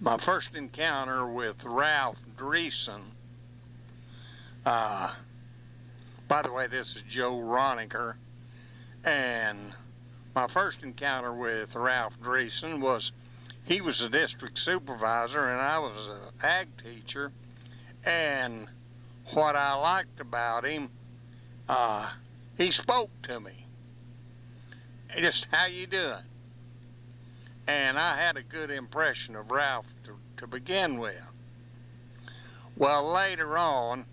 My first encounter with Ralph Dreessen, by the way, this is Joe Rauniker, and my first encounter with Ralph Dreessen was he was a district supervisor and I was an ag teacher, and what I liked about him, he spoke to me. Just, how you doing? And I had a good impression of Ralph to begin with. Well, later on,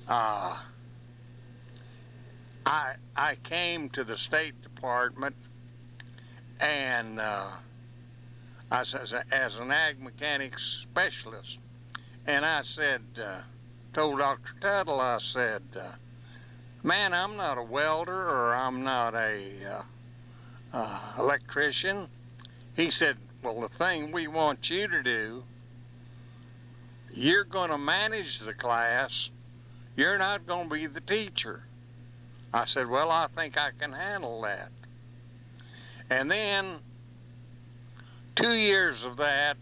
I came to the State Department, and as an ag mechanics specialist, and I said, told Dr. Tuttle, I said, man, I'm not a welder or I'm not a electrician. He said, well, the thing we want you to do, you're going to manage the class. You're not going to be the teacher. I said, well, I think I can handle that. And then 2 years of that,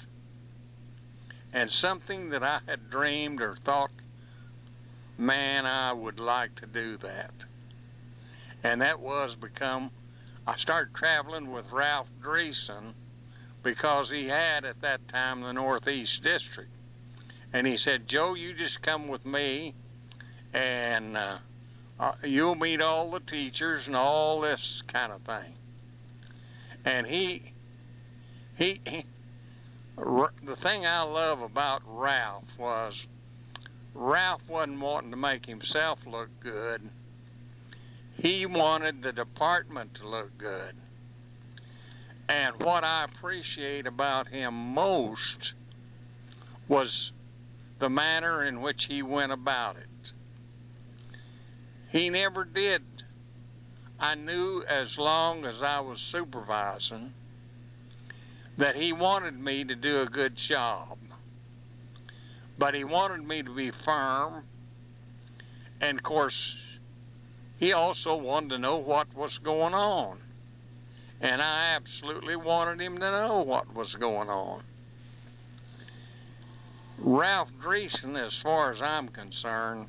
and something that I had dreamed or thought, man, I would like to do that. And that was I started traveling with Ralph Dreessen because he had at that time the Northeast District. And he said, Joe, you just come with me and you'll meet all the teachers and all this kind of thing. And the thing I love about Ralph was Ralph wasn't wanting to make himself look good. He wanted the department to look good. And what I appreciate about him most was the manner in which he went about it. He never did. I knew as long as I was supervising that he wanted me to do a good job. But he wanted me to be firm. And of course, he also wanted to know what was going on. And I absolutely wanted him to know what was going on. Ralph Dreessen, as far as I'm concerned,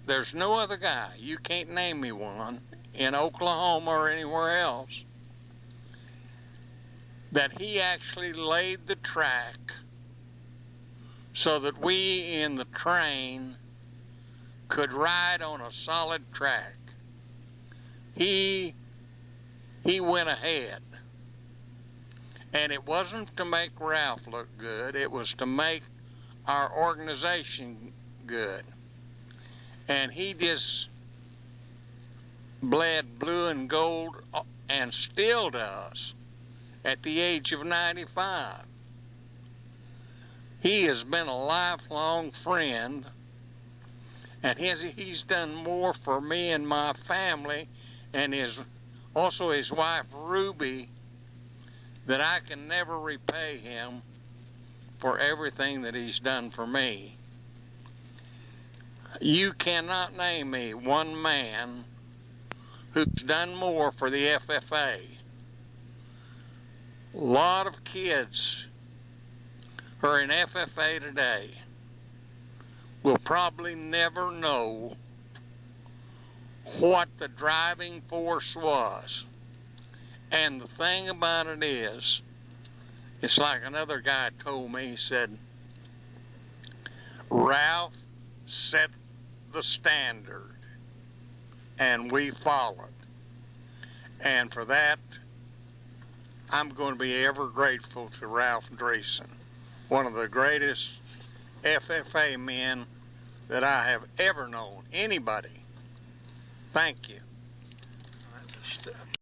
there's no other guy, you can't name me one, in Oklahoma or anywhere else, that he actually laid the track so that we in the train could ride on a solid track. He went ahead. And it wasn't to make Ralph look good, it was to make our organization good. And he just bled blue and gold and still does at the age of 95. He has been a lifelong friend, and he's done more for me and my family, and also his wife Ruby, that I can never repay him for everything that he's done for me. You cannot name me one man who's done more for the FFA. A lot of kids who are in FFA today will probably never know what the driving force was. And the thing about it is, it's like another guy told me, he said, Ralph set the standard and we followed. And for that, I'm going to be ever grateful to Ralph Dreessen, one of the greatest FFA men that I have ever known, anybody. Thank you.